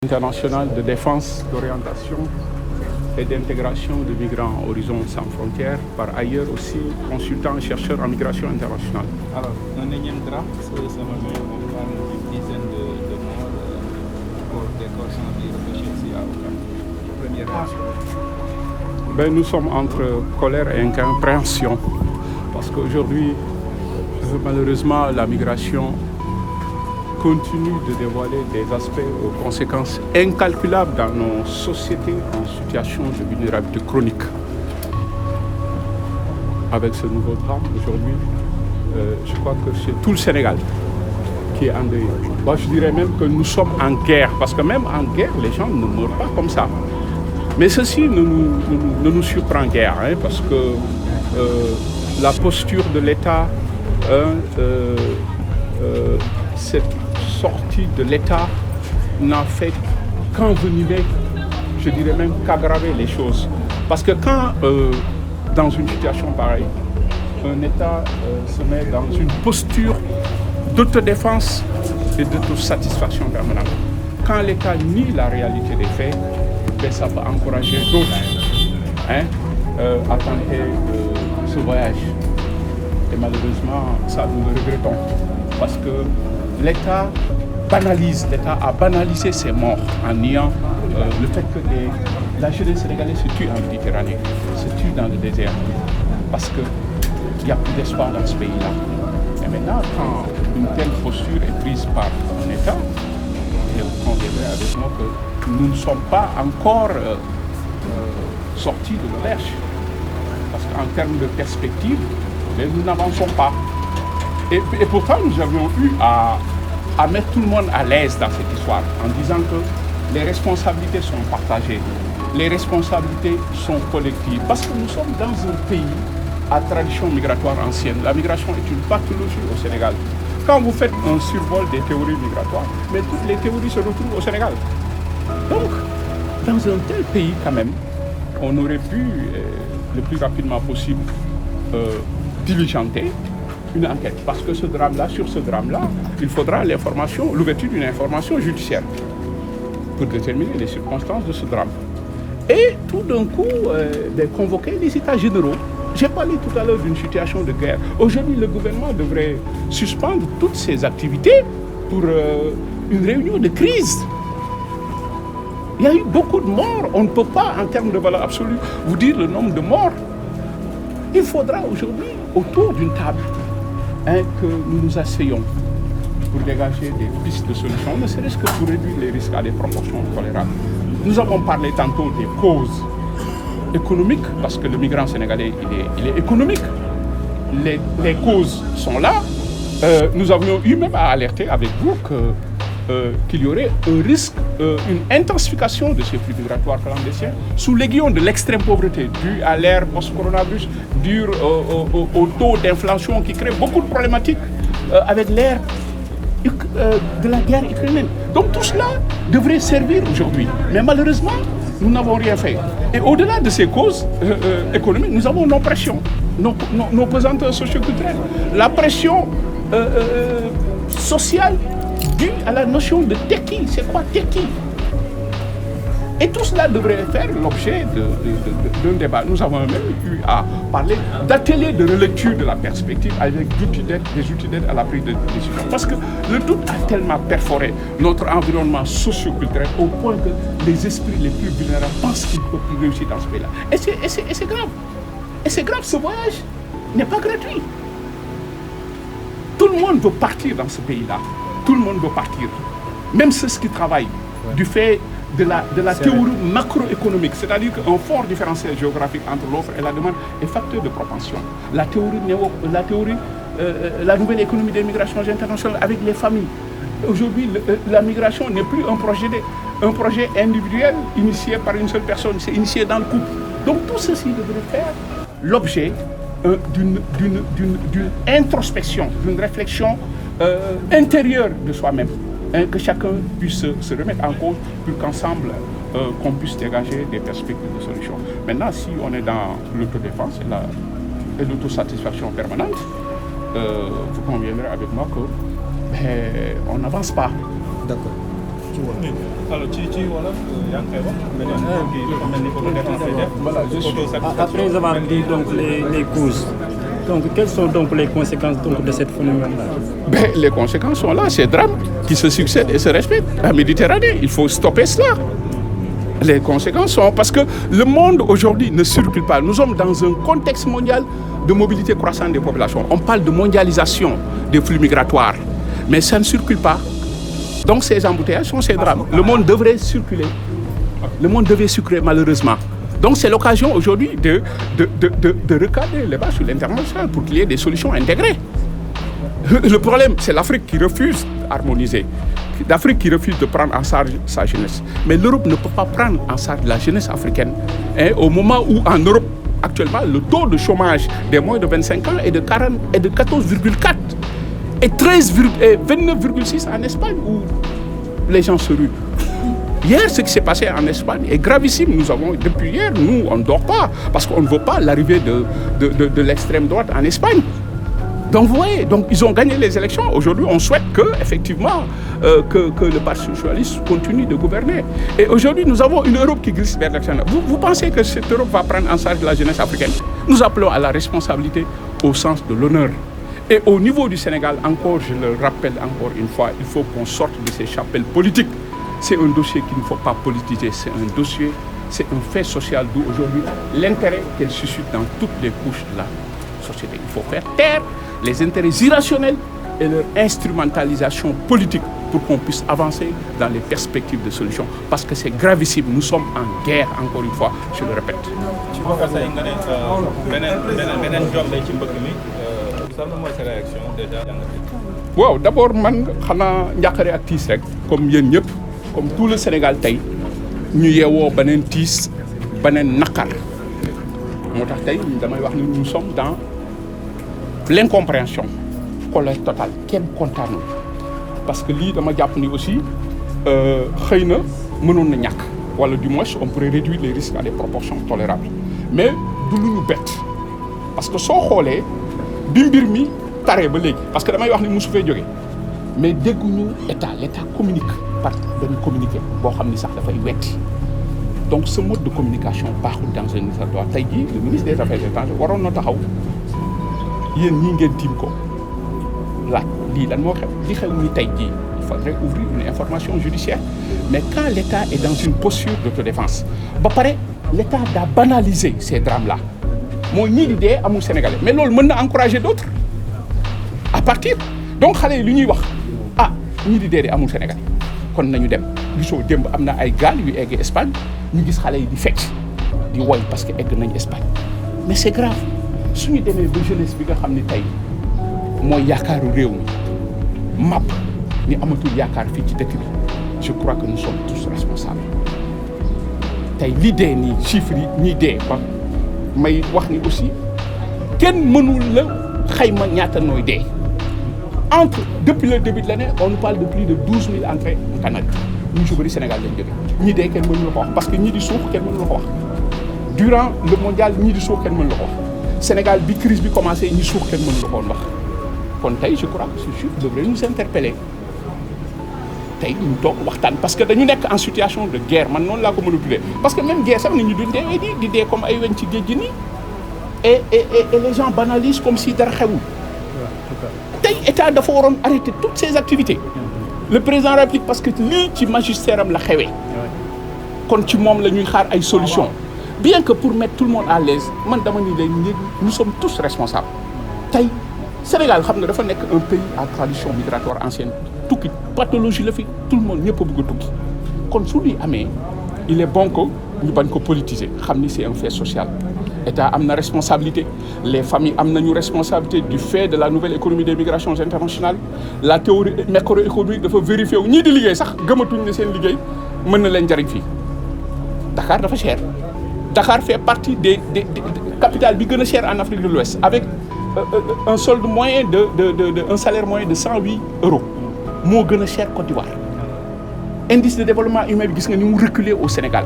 International de défense, d'orientation et d'intégration de migrants Horizon sans frontières, par ailleurs aussi consultant et chercheur en migration internationale. Alors, un énième draft, ce matin, on parle d'une dizaine de morts pour des corps sans vie réfléchis ici à Ouakam. Première réaction. Nous sommes entre colère et incompréhension, parce qu'aujourd'hui, malheureusement, la migration continue de dévoiler des aspects aux conséquences incalculables dans nos sociétés en situation de vulnérabilité chronique. Avec ce nouveau drame aujourd'hui, je crois que c'est tout le Sénégal qui est endeuillé. Moi, je dirais même que nous sommes en guerre, parce que même en guerre, les gens ne meurent pas comme ça. Mais ceci ne nous surprend guère, parce que la posture de l'État, cette sortie de l'État n'a fait qu'envenimer, je dirais même qu'aggraver les choses. Parce que quand, dans une situation pareille, un État se met dans une posture d'autodéfense et d'autosatisfaction permanente, quand l'État nie la réalité des faits, ça peut encourager d'autres à tenter ce voyage. Et malheureusement, ça nous le regrettons. Parce que l'État a banalisé ces morts en niant le fait que la jeunesse sénégalaise se tue en Méditerranée, se tue dans le désert, parce qu'il n'y a plus d'espoir dans ce pays-là. Et maintenant, quand une telle posture est prise par un État, il conviendrait avec moi que nous ne sommes pas encore sortis de l'auberge. Parce qu'en termes de perspective, nous n'avançons pas. Et pourtant, nous avions eu à mettre tout le monde à l'aise dans cette histoire, en disant que les responsabilités sont partagées, les responsabilités sont collectives, parce que nous sommes dans un pays à tradition migratoire ancienne. La migration est une pathologie au Sénégal. Quand vous faites un survol des théories migratoires, mais toutes les théories se retrouvent au Sénégal. Donc, dans un tel pays quand même, on aurait pu, le plus rapidement possible, diligenter une enquête. Parce que sur ce drame-là, il faudra l'ouverture d'une information judiciaire pour déterminer les circonstances de ce drame. Et tout d'un coup, convoquer les états généraux. J'ai parlé tout à l'heure d'une situation de guerre. Aujourd'hui, le gouvernement devrait suspendre toutes ses activités pour une réunion de crise. Il y a eu beaucoup de morts. On ne peut pas, en termes de valeur absolue, vous dire le nombre de morts. Il faudra aujourd'hui, autour d'une table, que nous nous asseyons pour dégager des pistes de solutions, ne serait-ce que pour réduire les risques à des proportions tolérables. Nous avons parlé tantôt des causes économiques, parce que le migrant sénégalais, il est économique. Les causes sont là. Nous avions eu même à alerter avec vous qu'il y aurait un risque, une intensification de ces flux migratoires clandestins sous l'aiguillon de l'extrême pauvreté due à l'ère post-coronavirus, due au taux d'inflation qui crée beaucoup de problématiques avec l'ère de la guerre ukrainienne. Donc tout cela devrait servir aujourd'hui. Mais malheureusement, nous n'avons rien fait. Et au-delà de ces causes économiques, nous avons nos pressions, nos pesanteurs socioculturelles. La pression sociale due à la notion de teki. C'est quoi teki? Et tout cela devrait faire l'objet d'un débat. Nous avons même eu à parler d'ateliers de relecture de la perspective avec des outils d'aide à la prise de décision. Parce que le doute a tellement perforé notre environnement socio-culturel au point que les esprits les plus vulnérables pensent qu'ils peuvent plus réussir dans ce pays-là. Et c'est grave. Et c'est grave, ce voyage n'est pas gratuit. Tout le monde veut partir dans ce pays-là. Tout le monde veut partir. Même ceux qui travaillent, du fait de la théorie macroéconomique, c'est-à-dire qu'un fort différentiel géographique entre l'offre et la demande est facteur de propension. La nouvelle économie des migrations internationales avec les familles. Aujourd'hui, la migration n'est plus un projet individuel initié par une seule personne, c'est initié dans le couple. Donc tout ceci devrait faire l'objet d'une introspection, d'une réflexion intérieure de soi-même. Que chacun puisse se remettre en cause pour qu'ensemble, qu'on puisse dégager des perspectives de solutions. Maintenant, si on est dans l'autodéfense et l'autosatisfaction permanente, vous conviendrez avec moi qu'on n'avance pas. D'accord. alors ci wolof yaa ngi koy wax beneen kii dafa mel ni ko défense def après avoir dit donc les causes, donc quelles sont donc les conséquences donc de cette phénomène-là? Ben, les conséquences sont là, ces drames qui se succèdent et se respectent. La Méditerranée, il faut stopper cela. Les conséquences sont parce que le monde aujourd'hui ne circule pas. Nous sommes dans un contexte mondial de mobilité croissante des populations. On parle de mondialisation des flux migratoires, mais ça ne circule pas. Donc ces embouteillages sont ces drames. Le monde devrait circuler. Le monde devait circuler malheureusement. Donc c'est l'occasion aujourd'hui de recadrer les débats sur l'international pour qu'il y ait des solutions intégrées. Le problème, c'est l'Afrique qui refuse d'harmoniser. L'Afrique qui refuse de prendre en charge sa jeunesse. Mais l'Europe ne peut pas prendre en charge la jeunesse africaine. Et au moment où en Europe, actuellement, le taux de chômage des moins de 25 ans est de 14,4 et 29,6 en Espagne où les gens se ruent. Hier, ce qui s'est passé en Espagne est gravissime. Depuis hier, nous, on ne dort pas parce qu'on ne veut pas l'arrivée de l'extrême droite en Espagne. Donc vous voyez, ils ont gagné les élections. Aujourd'hui, on souhaite effectivement, que le Parti socialiste continue de gouverner. Et aujourd'hui, nous avons une Europe qui glisse vers l'extérieur. Vous pensez que cette Europe va prendre en charge la jeunesse africaine? Nous appelons à la responsabilité au sens de l'honneur. Et au niveau du Sénégal, encore, je le rappelle encore une fois, il faut qu'on sorte de ces chapelles politiques. C'est un dossier qu'il ne faut pas politiser. C'est un dossier, c'est un fait social d'où aujourd'hui l'intérêt qu'elle suscite dans toutes les couches de la société. Il faut faire taire les intérêts irrationnels et leur instrumentalisation politique pour qu'on puisse avancer dans les perspectives de solution. Parce que c'est gravissime. Nous sommes en guerre, encore une fois, je le répète. ci bokk say nga ne beneen jom lay ci mbëkk mi lan mooy sa réaction déjà jàngat. waaw d'abord man xanaa njàqare ak tiis rek comme yéen ñëpp comme tout le Sénégal tey ñu yeewoo beneen tiis beneen naqar moo tax tey damay wax ni nous sommes dans l'incompréhension colère totale kenn kontaanul parce que lii dama jàpp ni aussi xëy na mënoon na ñàkk wala du moins on pourrait réduire les risques à des proportions tolérables mais du lu ñu bett parce que soo xoolee bi mbir mi taree ba léegi parce que damay wax ni mosu fee jógee mais dégguñu l'état communique par benn communiqué boo xam ni sax dafay wetti donc ce mode de communication baaxul dans un territoire tey jii le ministre des affaires étrangères waroon na taxaw yéen ñii ngeen tiim ko laaj lii lan moo xew li xew ni tey jii il faudrait ouvrir une information judiciaire mais quand l'État est dans une posture d'autodéfense ba pare l'État daa banaliser ces drames là mooy ñii di dee amul Sénégalais mais loolu mën na encourager d'autres à partir donc xale yi li ñuy wax ñii di dee amul Sénégalais kon nañu dem gisoo démb am na ay gaal yu egg Espagne ñu gis xale yi di fecc di woy parce que egg nañ Espagne mais c'est grave suñu demee ba jeunesse bi nga xam ni tey mooy yaakaaru réew mi map ni amatul yaakaar fii ci dëkk bi je crois que nous sommes tous responsables tey li dee nii chiffres yi ñuy dee ba may wax ni aussi kenn mënul la xayma ñaata nooy dee depuis le début de l'année on nous parle de plus de 12 000 entrées au Canada ñu ci bëri Sénégal lañ jógee ñii dee kenn mënu la ko wax parce que ñii di suux kenn mënu la ko wax durant le mondial ñii di suux kenn mënu la ko wax Sénégal bi crise bi commencé ñi suux kenn mënu la ko woon wax kon tey je crois que ce chiffre devrait nous interpeller tey ñu toog waxtaan parce que dañu nekk en situation de guerre man noonu laa ko mën a tuddee parce que même guerre sax nit ñi duñ deewee di dee comme ay weñ ci géej gi nii et les gens banalisent comme si dara xewul tey état dafa waroon arrêter toutes ces activités le président de la République parce que lii ci magistère am la xewee kon ci moom la ñuy xaar ay solutions bien que pour mettre tout le monde à l'aise man dama ni léegi nous sommes tous responsables tey Sénégal xam nga dafa nekk un pays à tradition migratoire ancienne tukki pathologie la fi tout le monde ñëpp a bëgg a tukki kon su luy amee il est bon que ñu bañ ko politiser xam ni c'est un fait social État am na responsabilité les familles am nañu responsabilité du fait de la nouvelle économie des migrations internationales la théorie macroéconomique dafa vérifié wu ñii di liggéey sax gëmatuñ ne seen liggéey mën na leen jariñ fii Dakar dafa cher Dakar fait partie des capitales bi gën a cher en Afrique de l'Ouest avec un solde moyen un salaire moyen de 108 € moo gën a cher Côte d'Ivoire indice de développement humain bi gis nga ni mu reculé au Sénégal